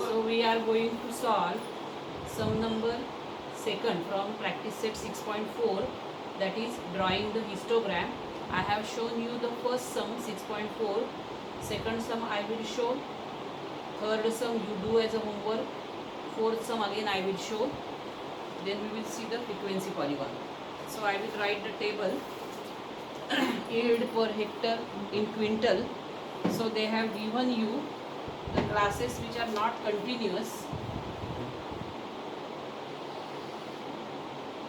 So we are going to solve sum number second from practice set 6.4, that is drawing the histogram. I have shown you the first sum 6.4, second sum I will show, third sum you do as a homework, fourth sum again I will show, then we will see the frequency polygon. So I will write the table yield per hectare in quintal. So they have given you the classes which are not continuous.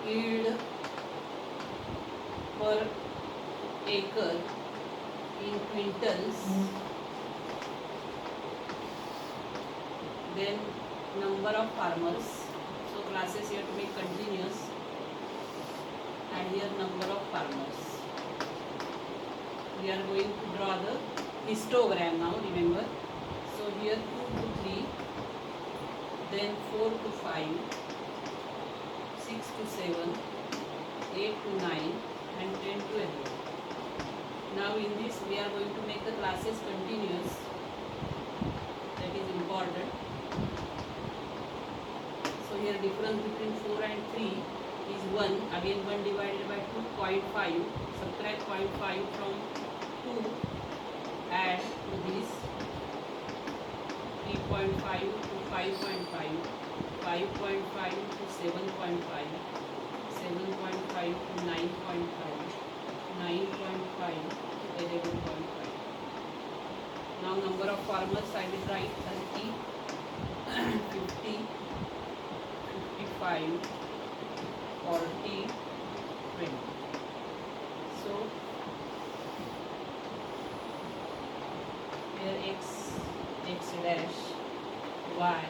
Yield per acre in quintals, then number of farmers. So classes you have to make continuous, and here number of farmers. We are going to draw the histogram now, remember. So here 2 to 3, then 4 to 5, 6 to 7, 8 to 9, and 10 to 11. Now in this we are going to make the classes continuous. That is important. So here difference between 4 and 3 is 1. Again 1 divided by 2.5. Subtract 0.5 from 2. Add to this 3.5 to 5.5. 5.5 to 7.5. 7.5 to 9.5. 9.5 to 11.5. Now number of farmers I will write 30, 50, 55, 40, 20. So here x dash, y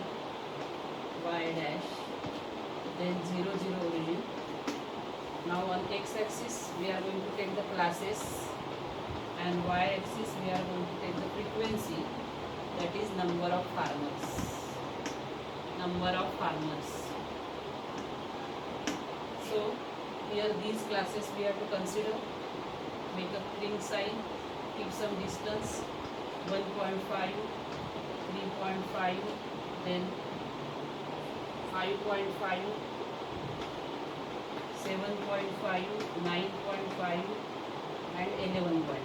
dash, then 0 0 origin. Now on x-axis we are going to take the classes, and y-axis we are going to take the frequency, that is number of farmers. Number of farmers. So here these classes we have to consider. Make a ring sign, keep some distance, 1.5, 3.5, then 5.5, 7.5, 9.5, and 11.5.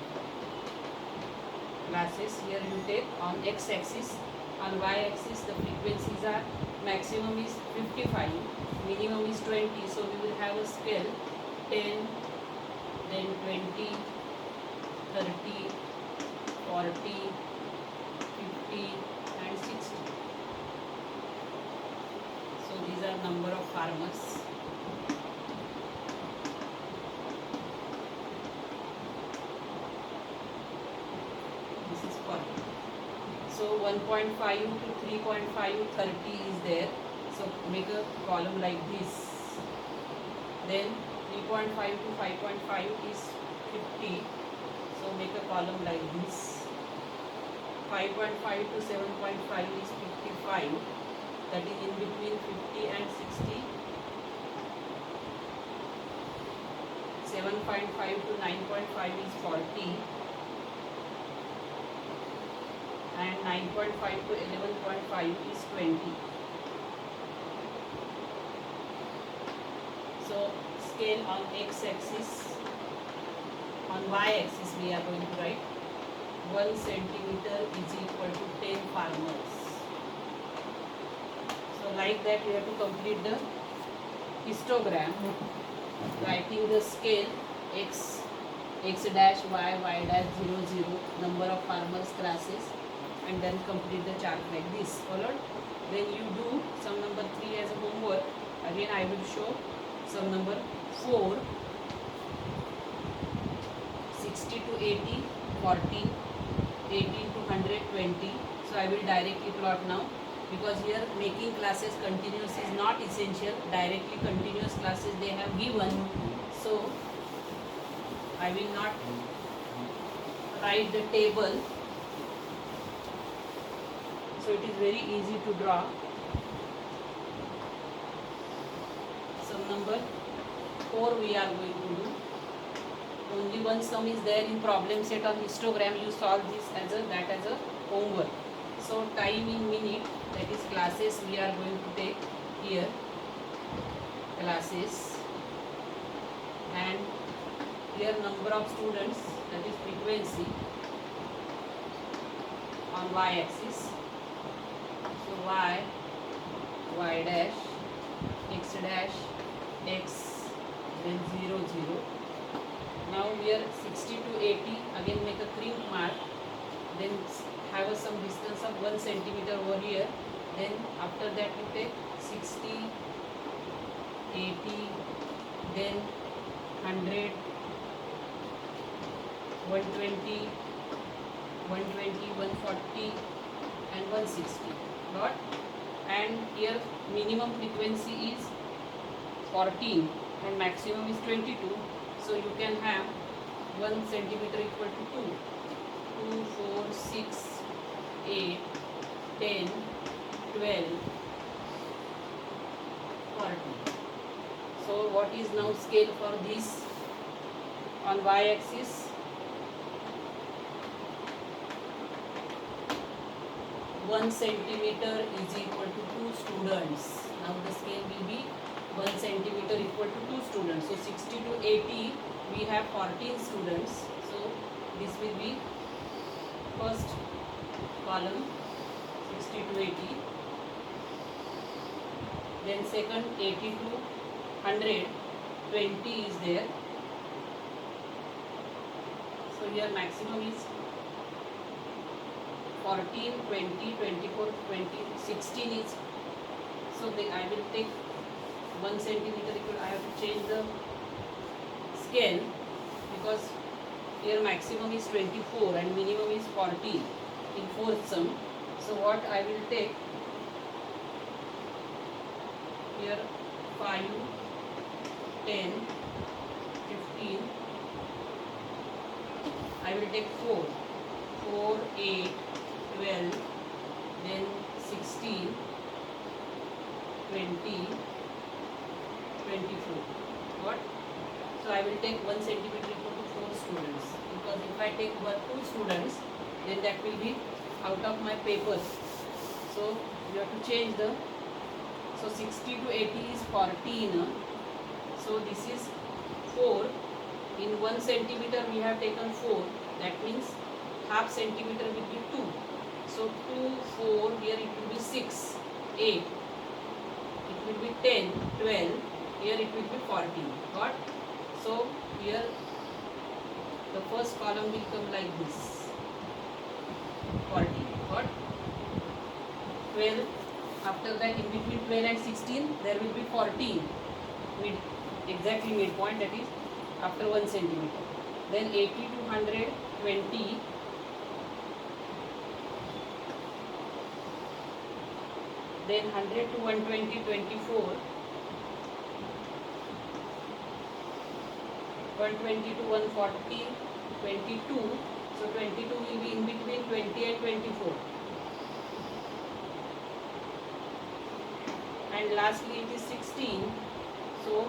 Classes here you take on x-axis. On y-axis the frequencies are maximum is 55, minimum is 20. So we will have a scale 10, then 20, 30, 40, 50, and 60. So these are number of farmers. This is 40. So 1.5 to 3.5, 30 is there. So make a column like this. Then 3.5 to 5.5 is 50. So make a column like this. 5.5 to 7.5 is 55. That is in between 50 and 60. 7.5 to 9.5 is 40. And 9.5 to 11.5 is 20. So scale on x-axis. On y-axis we are going to write 1 centimeter is equal to 10 farmers. So like that we have to complete the histogram, writing the scale x dash, y dash, 0 0, number of farmers, classes, and then complete the chart like this. Followed? Then you do sum number 3 as a homework. Again I will show sum number 4, 60 to 80, 40, 18 to 120. So I will directly plot now, because here making classes continuous is not essential. Directly continuous classes they have given. So I will not write the table. So it is very easy to draw. Sum number 4 we are going to do. Only one sum is there in problem set on histogram. You solve this as a homework. So time in minute that is classes we are going to take here, classes, and here number of students, that is frequency on y axis. So y dash, x, then 0 0. Now here 60 to 80, again make a crimp mark, then have some distance of 1 centimeter over here. Then after that you take 60, 80, then 100, 120, 140 and 160. Got? And here minimum frequency is 14 and maximum is 22. So you can have 1 centimeter equal to 2, 2, 4, 6, 8, 10, 12, 40. So what is now scale for this? On y axis, 1 centimeter is equal to 2 students. Now the scale will be 1 centimeter equal to 2 students. So 60 to 80 we have 14 students. So this will be first column, 60 to 80. Then second 80 to 100, 20 is there. So here maximum is 14, 20, 24, 20, 16 is. So I will take 1 centimeter equal, I have to change the scale because here maximum is 24 and minimum is 14 in fourth sum. So what I will take here 5, 10, 15, I will take 4, 4, 8, 12, then 16, 20, 24. What? So I will take 1 centimeter equal to 4 students, because if I take 2 students, then that will be out of my papers. So you have to change the, so 60 to 80 is 14. So this is 4. In 1 centimeter we have taken 4. That means half centimeter will be 2. So 2, 4, here it will be 6, 8. It will be 10, 12. Here it will be 14. Got? So here the first column will come like this. 14. Got? 12. After that, in between 12 and 16, there will be 14. Exactly midpoint, that is after 1 centimeter. Then 80 to 100, 20. Then 100 to 120, 24. 120 to 140, 22. So 22 will be in between 20 and 24. And lastly it is 16. So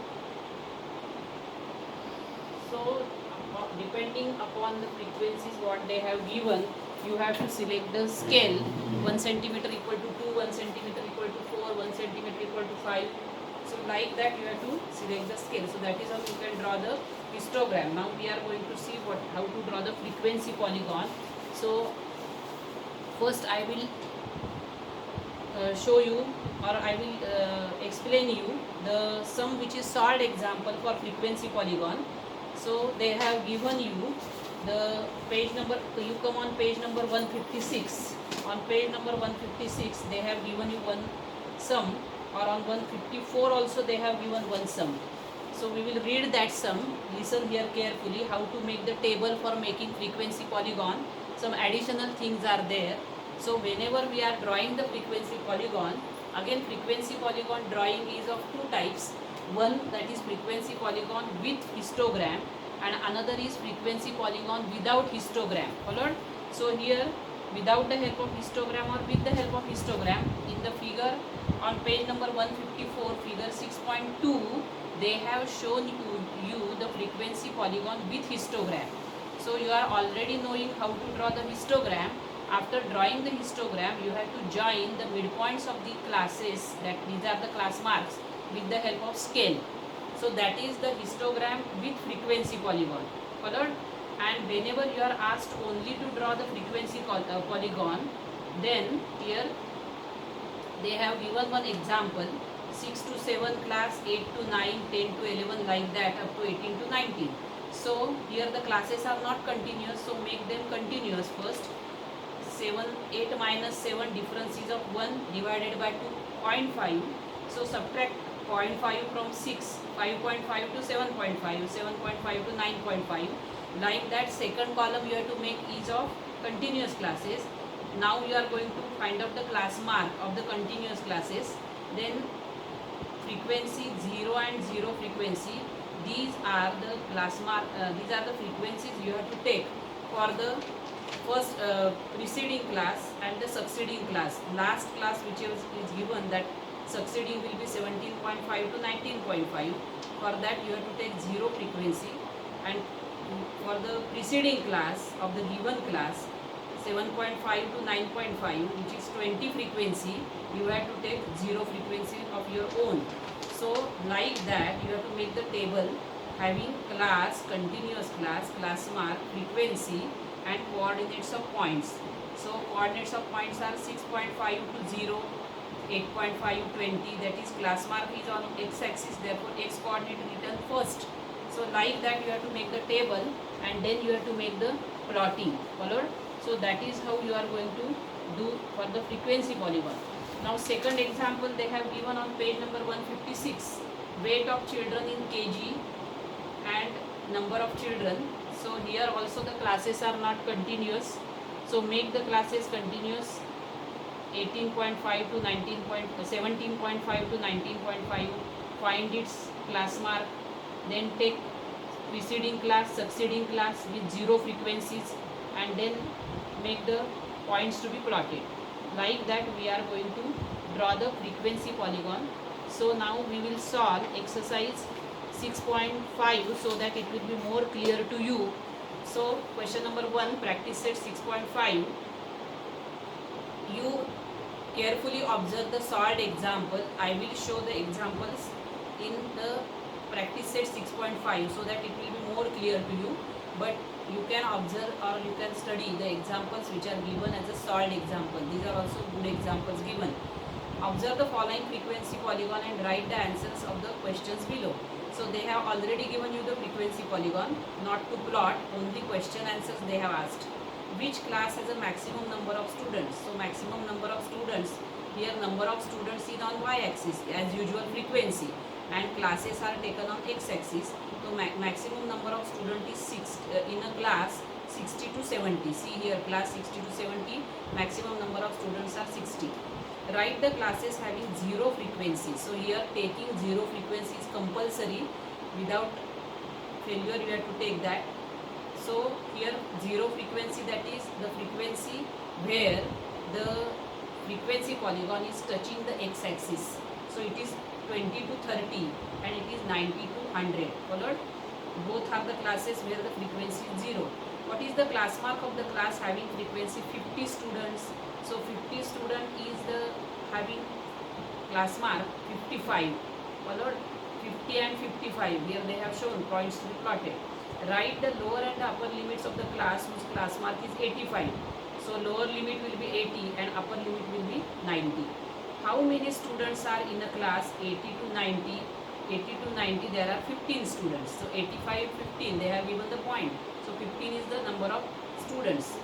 depending upon the frequencies what they have given, you have to select the scale. 1 centimeter equal to 2, 1 centimeter equal to 4, 1 centimeter equal to 5. So like that you have to select the scale. So that is how you can draw the histogram. Now we are going to see how to draw the frequency polygon. So first I will show you, or I will explain you the sum which is solved example for frequency polygon. So they have given you the page number, you come on page number 156. On page number 156 they have given you one sum, or on 154 also they have given one sum. So we will read that sum. Listen here carefully how to make the table for making frequency polygon. Some additional things are there. So whenever we are drawing the frequency polygon, again frequency polygon drawing is of two types. One, that is frequency polygon with histogram, and another is frequency polygon without histogram. Followed? So here without the help of histogram or with the help of histogram, in the figure on page number 154, figure 6.2, they have shown you the frequency polygon with histogram. So you are already knowing how to draw the histogram. After drawing the histogram, you have to join the midpoints of the classes, that these are the class marks, with the help of scale. So that is the histogram with frequency polygon. Followed? And whenever you are asked only to draw the frequency polygon, then here they have given one example, 6 to 7 class, 8 to 9, 10 to 11, like that up to 18 to 19. So here the classes are not continuous, so make them continuous first. 8 minus 7, difference is of 1 divided by 2.5. So subtract 0.5 from 6, 5.5 to 7.5, 7.5 to 9.5. Like that, second column you have to make each of continuous classes. Now you are going to find out the class mark of the continuous classes. Then frequency 0 and 0 frequency, these are the class mark, these are the frequencies you have to take for the first preceding class and the succeeding class. Last class which is given, that succeeding will be 17.5 to 19.5. For that you have to take 0 frequency, and for the preceding class of the given class 7.5 to 9.5, which is 20 frequency, you have to take 0 frequency of your own. So like that you have to make the table having class, continuous class, class mark, frequency and coordinates of points. So coordinates of points are 6.5 to 0, 8.5, 20, that is class mark is on x-axis, therefore x coordinate written first. So like that you have to make the table, and then you have to make the plotting. Followed? So that is how you are going to do for the frequency polygon. Now second example they have given on page number 156, weight of children in kg and number of children. So here also the classes are not continuous, so make the classes continuous. 18.5 to 17.5 to 19.5, find its class mark, then take preceding class, succeeding class with 0 frequencies, and then make the points to be plotted. Like that we are going to draw the frequency polygon. So now we will solve exercise 6.5 so that it will be more clear to you. So question number 1, practice set 6.5. You carefully observe the solved example. I will show the examples in the practice set 6.5 so that it will be more clear to you. But you can observe or you can study the examples which are given as a solved example. These are also good examples given. Observe the following frequency polygon and write the answers of the questions below. So they have already given you the frequency polygon, not to plot, only question answers they have asked. Which class has a maximum number of students? So maximum number of students, here number of students is on y-axis as usual frequency, and classes are taken on x-axis. So maximum number of students is 6 in a class 60 to 70. See here, class 60 to 70, maximum number of students are 60. Write the classes having 0 frequency. So here taking 0 frequency is compulsory. Without failure you have to take that. So here 0 frequency, that is the frequency where the frequency polygon is touching the x-axis. So it is 20 to 30 and it is 90 to 100. Followed? Both are the classes where the frequency is 0. What is the class mark of the class having frequency 50 students? So 50 student is the having class mark 55. Followed? 50 and 55. Here they have shown points to be plotted. Write the lower and upper limits of the class whose class mark is 85. So lower limit will be 80 and upper limit will be 90. How many students are in a class 80 to 90? 80 to 90 there are 15 students. So 85, 15 they have given the point. So 15 is the number of students.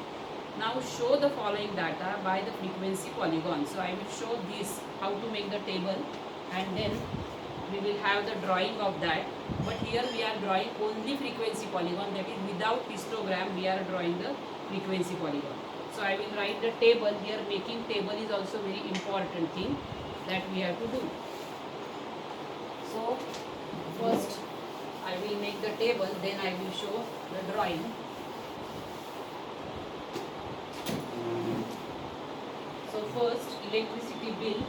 Now show the following data by the frequency polygon. So I will show this, how to make the table, and then we will have the drawing of that. But here we are drawing only frequency polygon, that is without histogram we are drawing the frequency polygon. So I will write the table here. Making table is also very important thing that we have to do. So first I will make the table, then I will show the drawing. So first electricity bill.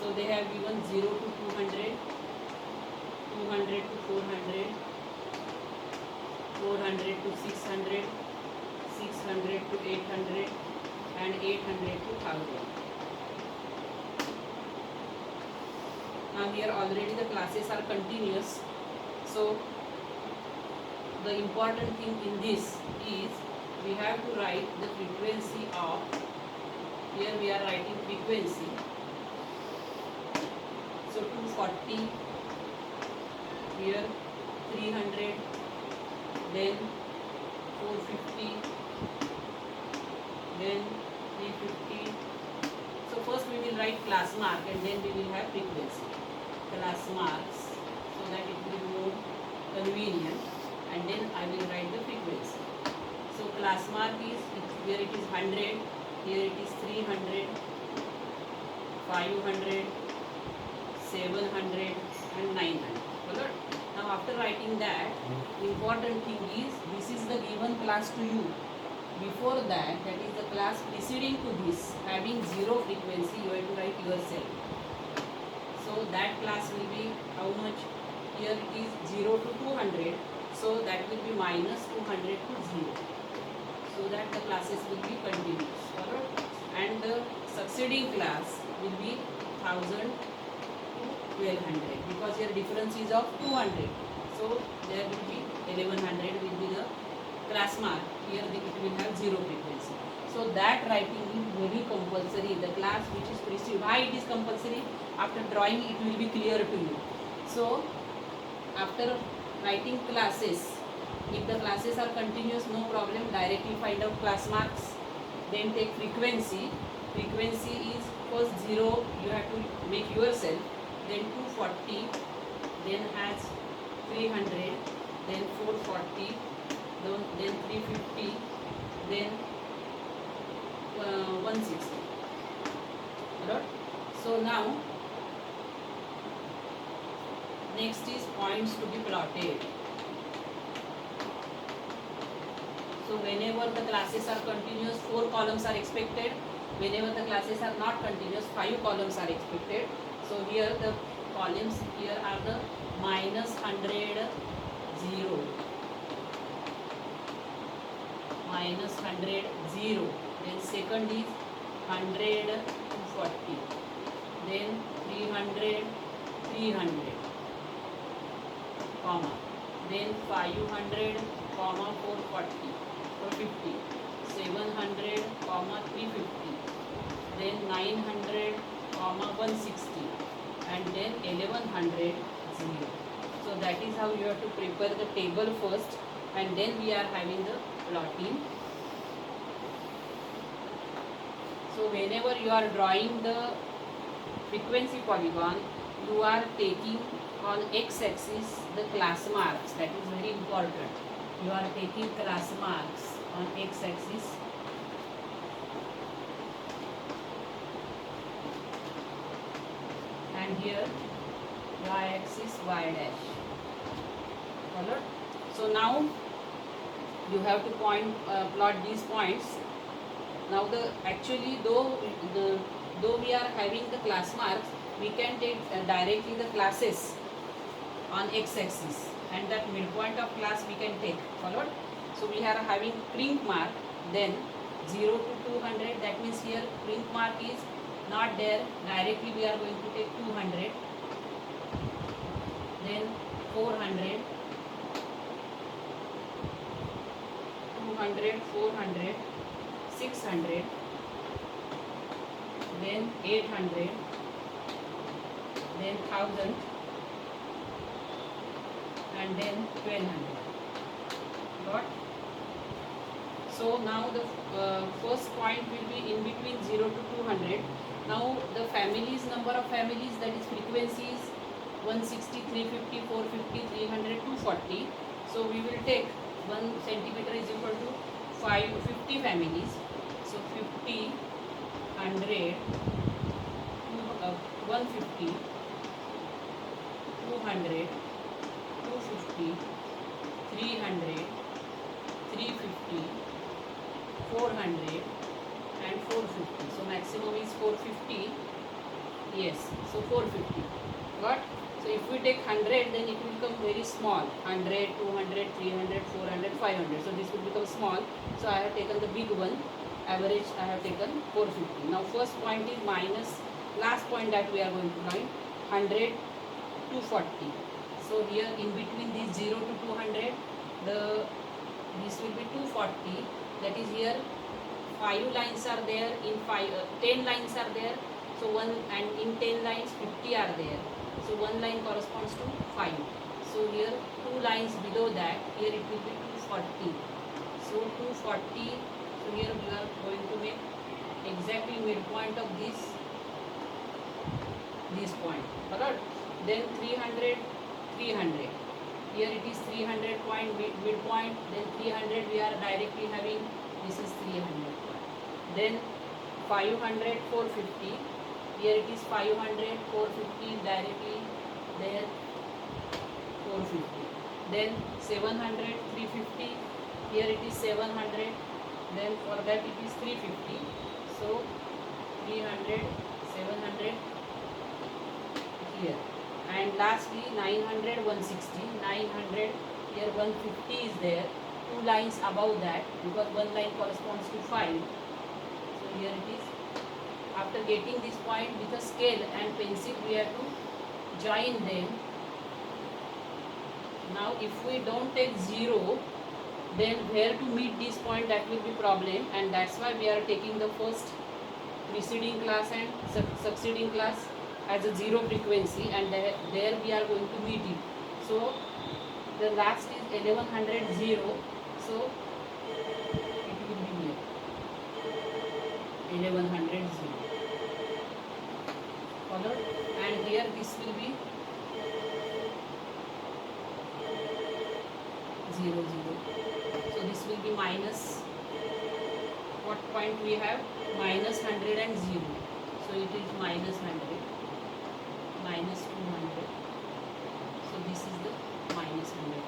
So they have given 0 to 200, 200 to 400, 400 to 600, 600 to 800, and 800 to 1000. Now here already the classes are continuous, so the important thing in this is we have to write the frequency of, here we are writing frequency, so 240, here 300, then 450, then 350. So first we will write class mark and then we will have frequency. Class marks, so that it will be more convenient, and then I will write the frequency. So class mark is, here it is 100, here it is 300, 500, 700 and 900. Alright? Now after writing that, important thing is, this is the given class to you. Before that is the class preceding to this, having zero frequency, you have to write yourself. So that class will be how much? Here it is 0 to 200, so that will be minus 200 to 0. So that the classes will be continuous. Alright? And the succeeding class will be 1000 to 1200, because here difference is of 200. So there will be 1100 will be the class mark. Here it will have zero frequency. So that writing is very compulsory. The class which is preceded, why it is compulsory? After drawing it will be clear to you. So after writing classes, if the classes are continuous, no problem, directly find out class marks. Then take frequency. Frequency is first 0, you have to make yourself, then 240, then has 300, then 440, then 350, then 160. Right? So now next is points to be plotted. So whenever the classes are continuous, 4 columns are expected. Whenever the classes are not continuous, 5 columns are expected. So here the columns here are the minus 100, 0, minus 100, 0. Then second is 100, 240. Then 300, 300, comma. Then 500, comma 440, 450. 700, comma 350. Then 900, comma 160. And then 1100, 0. So that is how you have to prepare the table first, and then we are having the plotting. So whenever you are drawing the frequency polygon, you are taking on x-axis the class marks. That is very important. You are taking class marks on x-axis. And here y-axis y dash. Followed? So now you have to plot these points. Now actually though we are having the class marks, we can take directly the classes on x-axis, and that midpoint of class we can take. Followed? So we are having print mark, then 0 to 200, that means here print mark is not there, directly we are going to take 200, then 400, 200, 400, 600, then 800, then 1000, and then 1200. Got? So now the first point will be in between 0 to 200. Now the families, number of families, that is frequencies 160, 350, 450, 300, 240. So we will take 1 centimeter is equal to 50 families. So 50, 100, 150, 200, 250, 300, 350, 400 and 450. So maximum is 450. Yes, so 450. Got? So if we take 100, then it will become very small. 100, 200, 300, 400, 500. So this will become small. So I have taken the big one. Average I have taken 450. Now first point is minus last point that we are going to find 100 to 40. So here in between these 0 to 200, this will be 240. That is here 5 lines are there, in 10 lines are there. So in 10 lines 50 are there. So one line corresponds to 5. So here 2 lines below that, here it will be 240. So 240. So here we are going to make exactly midpoint of this point. Alright. Then 300, 300. Here it is 300 point midpoint. Then 300 we are directly having. This is 300 point. Then 500, 450. Here it is 500, 450 directly there, 450. Then 700, 350. Here it is 700. Then for that it is 350. So 300, 700 here. And lastly 900, 160. 900, here 150 is there. 2 lines above that, because one line corresponds to 5. So here it is. After getting this point with a scale and pencil, we have to join them. Now if we don't take 0, then where to meet this point, that will be problem, and that's why we are taking the first preceding class and succeeding class as a 0 frequency, and there we are going to meet it. So the last is 1100 0. So it will be here 1100 0. Followed, and here this will be 0 0. So this will be minus, what point we have, minus 100 and 0. So it is minus 100, minus 200. So this is the minus 100.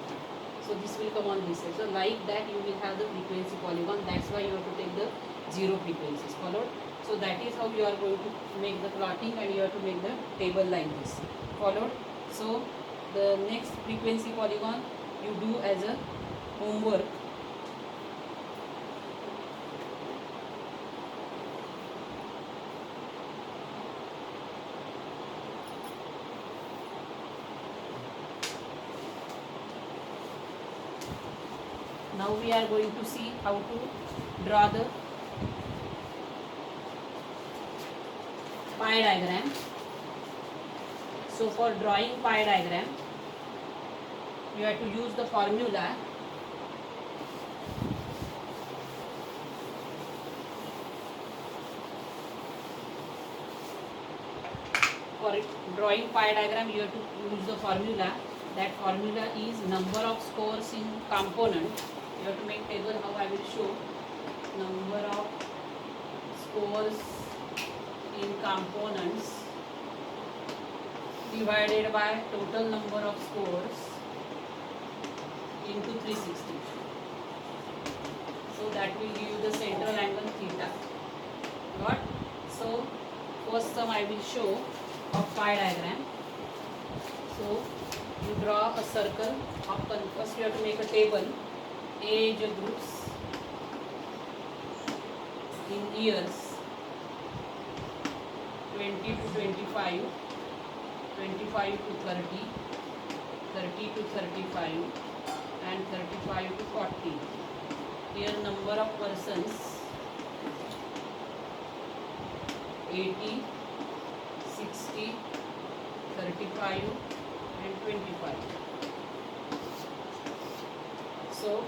So this will come on this side. So like that you will have the frequency polygon. That's why you have to take the 0 frequencies. Followed. So that is how you are going to make the plotting, and you have to make the table like this. Followed. So the next frequency polygon you do as a homework. Now we are going to see how to draw the pie diagram. So for drawing pie diagram, you have to use the formula for drawing pie diagram. You have to use the formula. That formula is number of scores in component. You have to make table, how I will show. Number of scores in components divided by total number of scores into 360. So that will give you the central angle theta. Got? So first sum I will show of pie diagram. So you draw a circle of, first you have to make a table, age groups in years, 20 to 25, 25 to 30, 30 to 35, and 35 to 40. Here number of persons 80, 60, 35 and 25. So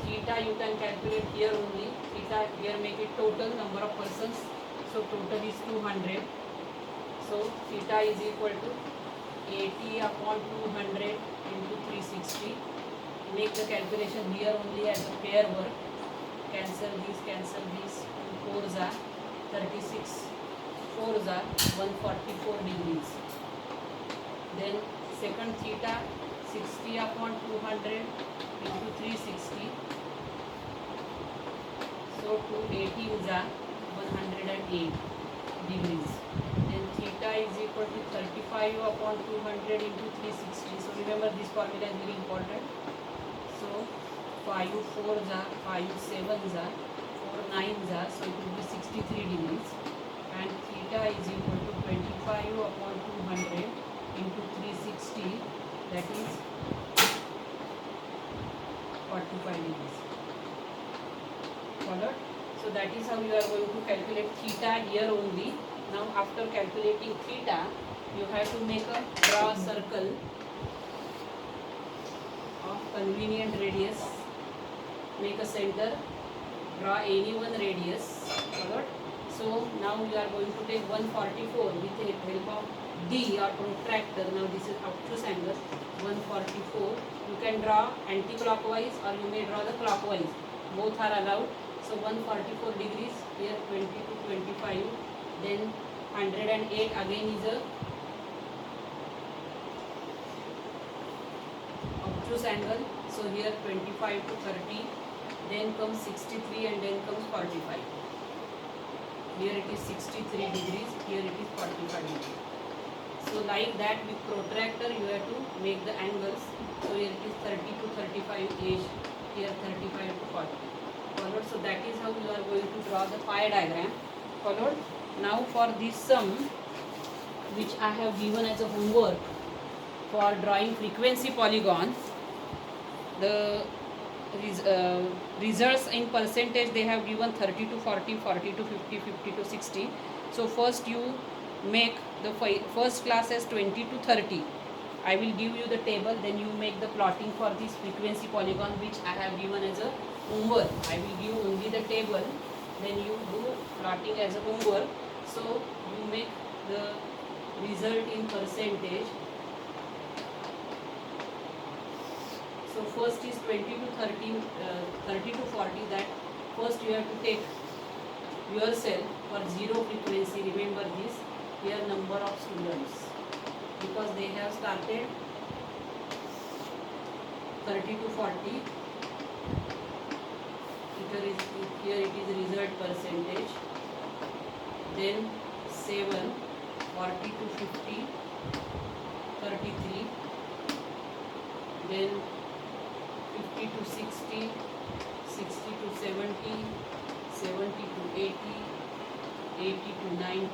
theta you can calculate here only. Theta here make it total number of persons. So total is 200. So theta is equal to 80 upon 200 into 360. Make the calculation here only as a pair work. Cancel these, 2 4s are 36, 4s are 144 degrees. Then second theta 60 upon 200 into 360. So 2 18s are 108. degrees. Then theta is equal to 35 upon 200 into 360. So remember this formula is very important. So 5 4s are 5 7s are 4 9s are, so it will be 63 degrees. And theta is equal to 25 upon 200 into 360, that is 45 degrees. Followed? So that is how you are going to calculate theta here only. Now after calculating theta, you have to draw a circle of convenient radius, make a center, draw any one radius. Followed? So now you are going to take 144 with the help of D or protractor. Now this is obtuse angle 144. You can draw anti-clockwise or you may draw the clockwise. Both are allowed. So 144 degrees here, 20 to 25. Then 108 again is a obtuse angle. So here 25 to 30. Then comes 63 and then comes 45. Here it is 63 degrees, here it is 45 degrees. So like that with protractor you have to make the angles. So here it is 30 to 35 age, here 35 to 40. Followed? So that is how you are going to draw the pie diagram. Followed? Now for this sum which I have given as a homework for drawing frequency polygon, the results in percentage they have given 30 to 40, 40 to 50, 50 to 60. So first you make the first class as 20 to 30. I will give you the table, then you make the plotting for this frequency polygon which I have given as a homework. I will give only the table, then you do plotting as a homework. So you make the result in percentage. So first is 20 to 30, 30 to 40, that first you have to take yourself for zero frequency. Remember this, here number of students, because they have started 30 to 40. Here it is result percentage. Then 7, 40 to 50, 33. Then 50 to 60, 60 to 70, 70 to 80, 80 to 90,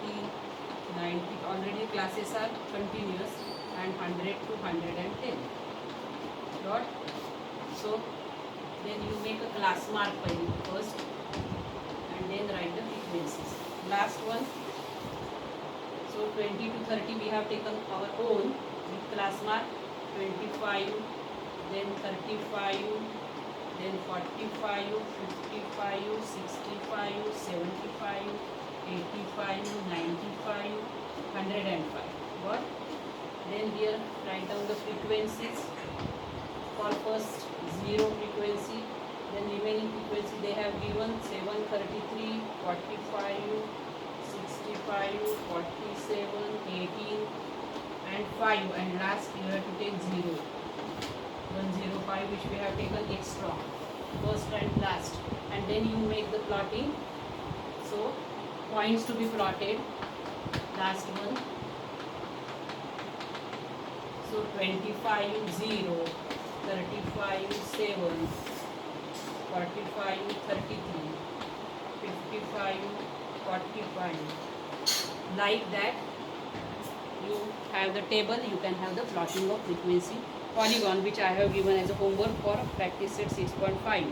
90. Already classes are continuous, and 100 to 110. Got? So then you make a class mark first, and then write the frequencies. Last one. So 20 to 30 we have taken our own with class mark. 25, then 35, then 45, 55, 65, 75, 85, 95, 105. What? Then here write down the frequencies. For first 0 frequency, then remaining frequency they have given 733, 45, 65, 47, 18 and 5, and last you have to take 0. 105 which we have taken extra, first and last, and then you make the plotting. So points to be plotted, last one. So 25 0, 35 7, 45 33, 55 45. Like that you have the table, you can have the plotting of frequency polygon which I have given as a homework for practice set 6.5.